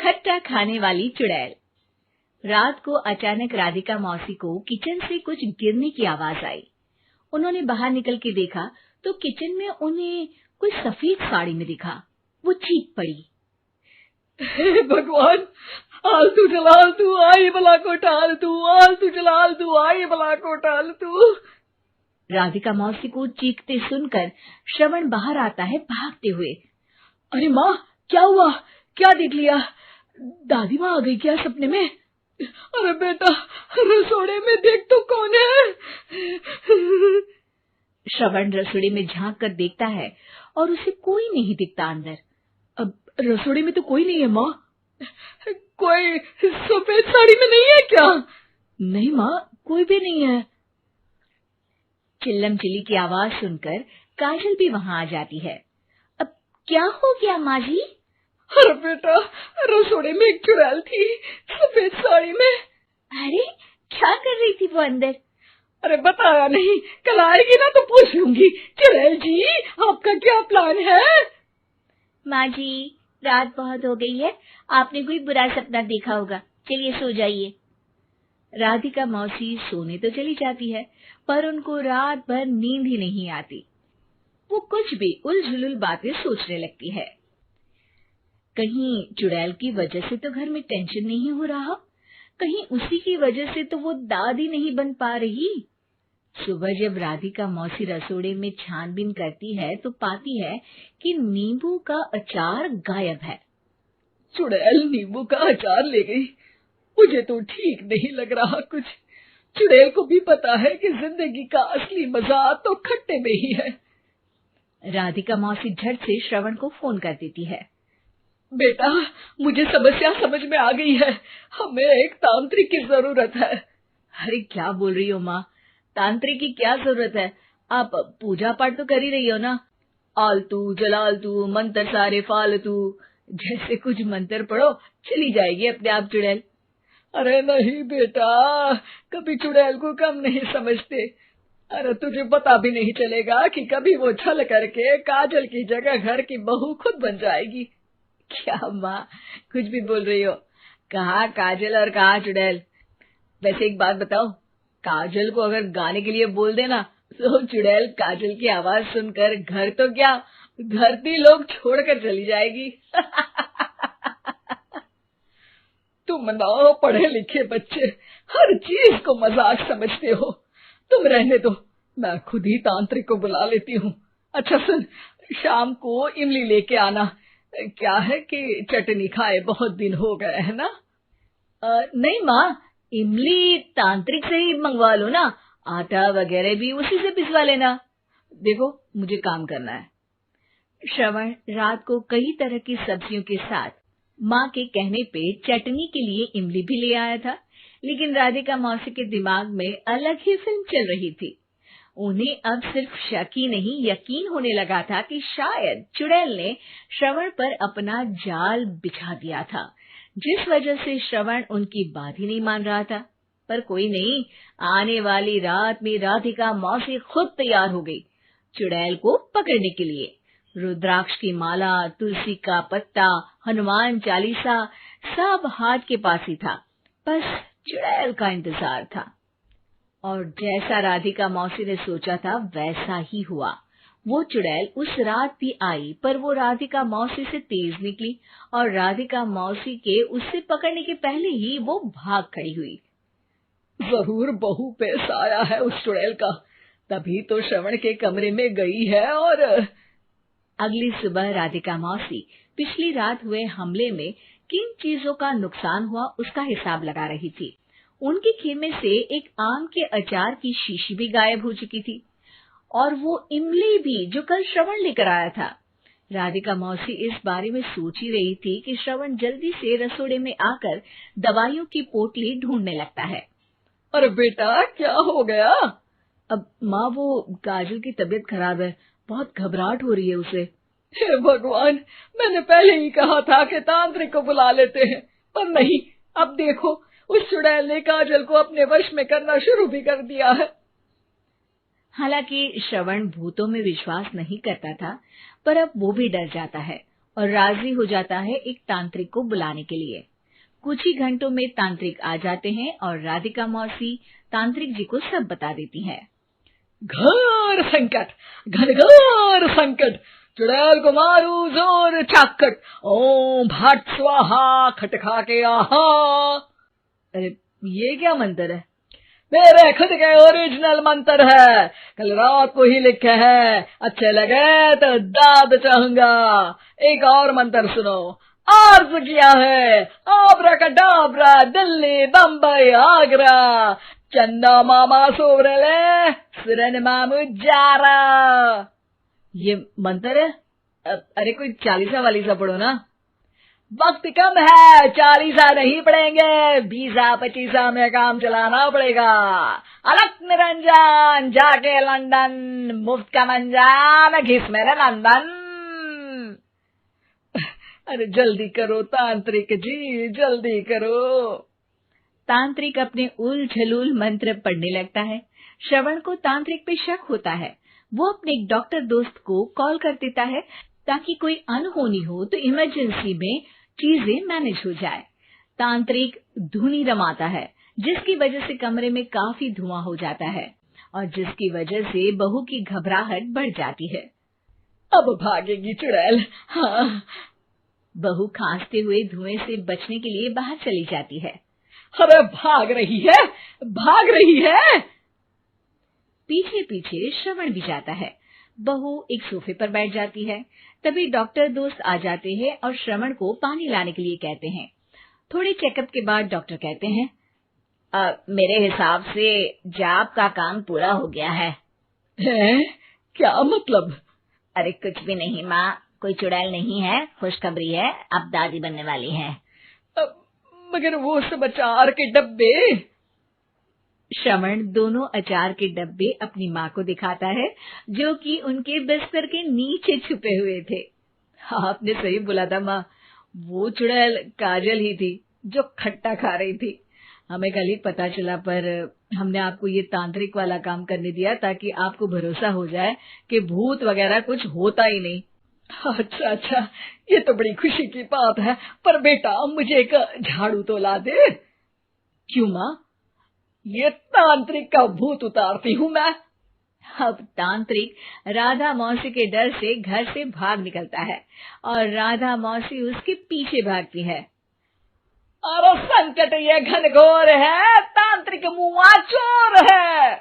खट्टा खाने वाली चुड़ैल। रात को अचानक राधिका मौसी को किचन से कुछ गिरने की आवाज आई। उन्होंने बाहर निकल के देखा तो किचन में उन्हें कुछ सफेद साड़ी में दिखा। वो चीख पड़ी, हे भगवान, आलतू जलाल तू आई भला को टाल तू, आलतू जलाल तू आई भला को टाल तू। राधिका मौसी को चीखते सुनकर श्रवण बाहर आता है भागते हुए। अरे माँ, क्या हुआ? क्या देख लिया? दादी माँ आ गई क्या सपने में? अरे बेटा, रसोड़े में देख तो कौन है? श्रवण रसोड़े में झांक कर देखता है और उसे कोई नहीं दिखता अंदर। अब रसोड़े में तो कोई नहीं है माँ। कोई सफेद साड़ी में नहीं है क्या? नहीं माँ, कोई भी नहीं है। चिल्लम चिल्ली की आवाज सुनकर काजल भी वहां आ जाती है। अब क्या हो गया माँ जी? अरे बेटा, रसोड़े में एक चुड़ैल थी सफेद साड़ी में। अरे क्या कर रही थी वो अंदर? अरे बताया नहीं, कल आएगी ना तो पूछ लूंगी। चुड़ैल जी, आपका क्या प्लान है? माँ जी, रात बहुत हो गई है, आपने कोई बुरा सपना देखा होगा, चलिए सो जाइए। राधिका मौसी सोने तो चली जाती है, पर उनको रात भर नींद ही नहीं आती। वो कुछ भी उलझुल बातें सोचने लगती है। कहीं चुड़ैल की वजह से तो घर में टेंशन नहीं हो रहा, कहीं उसी की वजह से तो वो दादी नहीं बन पा रही। सुबह जब राधिका मौसी रसोड़े में छानबीन करती है तो पाती है कि नींबू का अचार गायब है। चुड़ैल नींबू का अचार ले गई, मुझे तो ठीक नहीं लग रहा कुछ। चुड़ैल को भी पता है कि जिंदगी का असली मजा तो खट्टे में ही है। राधिका मौसी झट से श्रवण को फोन कर देती है। बेटा, मुझे समस्या समझ में आ गई है, हमें एक तांत्रिक की जरूरत है। अरे क्या बोल रही हो माँ, तांत्रिक की क्या जरूरत है? आप पूजा पाठ तो कर ही रही हो ना। आलतू जलालतू मंत्र सारे फालतू जैसे कुछ मंत्र पढ़ो, चली जाएगी अपने आप चुड़ैल। अरे नहीं बेटा, कभी चुड़ैल को कम नहीं समझते। अरे तुझे पता भी नहीं चलेगा कि कभी वो छल करके काजल की जगह घर की बहू खुद बन जाएगी। क्या माँ, कुछ भी बोल रही हो? कहाँ काजल और कहाँ चुड़ैल? वैसे एक बात बताओ, काजल को अगर गाने के लिए बोल देना तो चुड़ैल काजल की आवाज सुनकर घर तो क्या, धरती लोग छोड़कर चली जाएगी। तुम ना पढ़े लिखे बच्चे हर चीज को मजाक समझते हो। तुम रहने दो, मैं खुद ही तांत्रिक को बुला लेती हूँ। अच्छा सुन, शाम को इमली लेके आना। क्या है कि चटनी खाए बहुत दिन हो गए है ना। नहीं माँ, इमली तांत्रिक से ही मंगवा लो ना, आटा वगैरह भी उसी से पिसवा लेना। देखो मुझे काम करना है। श्रवण रात को कई तरह की सब्जियों के साथ माँ के कहने पे चटनी के लिए इमली भी ले आया था, लेकिन राधिका मौसी के दिमाग में अलग ही फिल्म चल रही थी। उन्हें अब सिर्फ शक ही नहीं यकीन होने लगा था कि शायद चुड़ैल ने श्रवण पर अपना जाल बिछा दिया था, जिस वजह से श्रवण उनकी बात ही नहीं मान रहा था। पर कोई नहीं, आने वाली रात में राधिका मौसी खुद तैयार हो गई चुड़ैल को पकड़ने के लिए। रुद्राक्ष की माला, तुलसी का पत्ता, हनुमान चालीसा सब हाथ के पास ही था, बस चुड़ैल का इंतजार था। और जैसा राधिका मौसी ने सोचा था वैसा ही हुआ। वो चुड़ैल उस रात भी आई, पर वो राधिका मौसी से तेज निकली और राधिका मौसी के उससे पकड़ने के पहले ही वो भाग खड़ी हुई। जरूर बहू पे साया है उस चुड़ैल का, तभी तो श्रवण के कमरे में गई है। और अगली सुबह राधिका मौसी पिछली रात हुए हमले में किन चीजों का नुकसान हुआ उसका हिसाब लगा रही थी। उनके खेमे से एक आम के अचार की शीशी भी गायब हो चुकी थी और वो इमली भी जो कल श्रवण लेकर आया था। राधिका मौसी इस बारे में सोच ही रही थी कि श्रवण जल्दी से रसोड़े में आकर दवाइयों की पोटली ढूंढने लगता है। अरे बेटा, क्या हो गया? अब माँ, वो काजल की तबीयत खराब है, बहुत घबराहट हो रही है उसे। हे भगवान, मैंने पहले ही कहा था कि तांत्रिक को बुला लेते हैं, पर नहीं। अब देखो, उस चुड़ैल ने काजल को अपने वश में करना शुरू भी कर दिया है। हालांकि श्रवण भूतों में विश्वास नहीं करता था, पर अब वो भी डर जाता है। और राजी हो जाता है एक तांत्रिक को बुलाने के लिए। कुछ ही घंटों में तांत्रिक आ जाते हैं और राधिका मौसी तांत्रिक जी को सब बता देती है। घोर संकट, घनघोर संकट, चुड़ैल को मारू जोर चाकट, ओम भट स्वाहा खटखा के आहा। अरे ये क्या मंत्र है? मेरे खुद के ओरिजिनल मंत्र है, कल रात को ही लिखे हैं, अच्छे लगे तो दाद चाहूंगा। एक और मंत्र सुनो। अर्ज किया है आब्राकडाब्रा, दिल्ली बम्बई आगरा, चंदा मामा सोवरले सुरन मामू जारा। ये मंत्र है? अरे कोई 40 वालीसा पढ़ो ना। वक्त कम है, 40 नहीं पड़ेंगे, 20-25 में काम चलाना पड़ेगा। अलग निरंजन जाके लंदन, मुफ्त का मंजान घिस मेरे नंदन। अरे जल्दी करो तांत्रिक जी, जल्दी करो। तांत्रिक अपने उल झलूल मंत्र पढ़ने लगता है। श्रवण को तांत्रिक पे शक होता है। वो अपने एक डॉक्टर दोस्त को कॉल कर देता है ताकि कोई अनहोनी हो तो इमरजेंसी में चीजें मैनेज हो जाए। तांत्रिक धुनी रमाता है, जिसकी वजह से कमरे में काफी धुआं हो जाता है और जिसकी वजह से बहू की घबराहट बढ़ जाती है। अब भागेगी चुड़ैल। हाँ। बहू खांसते हुए धुएं से बचने के लिए बाहर चली जाती है। अरे भाग रही है, भाग रही है। पीछे पीछे श्रवण भी जाता है। बहू एक सोफे पर बैठ जाती है। तभी डॉक्टर दोस्त आ जाते हैं और श्रवण को पानी लाने के लिए कहते हैं। थोड़े चेकअप के बाद डॉक्टर कहते हैं, मेरे हिसाब से जाप का काम पूरा हो गया है। क्या मतलब? अरे कुछ भी नहीं माँ, कोई चुड़ैल नहीं है, खुशखबरी है, अब दादी बनने वाली है। मगर वो सब अचार के डब्बे। श्रवण दोनों अचार के डब्बे अपनी माँ को दिखाता है, जो कि उनके बिस्तर के नीचे छुपे हुए थे। आपने सही बोला था माँ, वो चुड़ैल काजल ही थी जो खट्टा खा रही थी। हमें कल ही पता चला, पर हमने आपको ये तांत्रिक वाला काम करने दिया ताकि आपको भरोसा हो जाए कि भूत वगैरह कुछ होता ही नहीं। अच्छा अच्छा, ये तो बड़ी खुशी की बात है। पर बेटा मुझे एक झाड़ू तो ला दे। क्यों माँ? ये तांत्रिक का भूत उतारती हूँ मैं। अब तांत्रिक राधा मौसी के डर से घर से भाग निकलता है और राधा मौसी उसके पीछे भागती है। अरे संकट ये घनघोर है, तांत्रिक मुआ चोर है।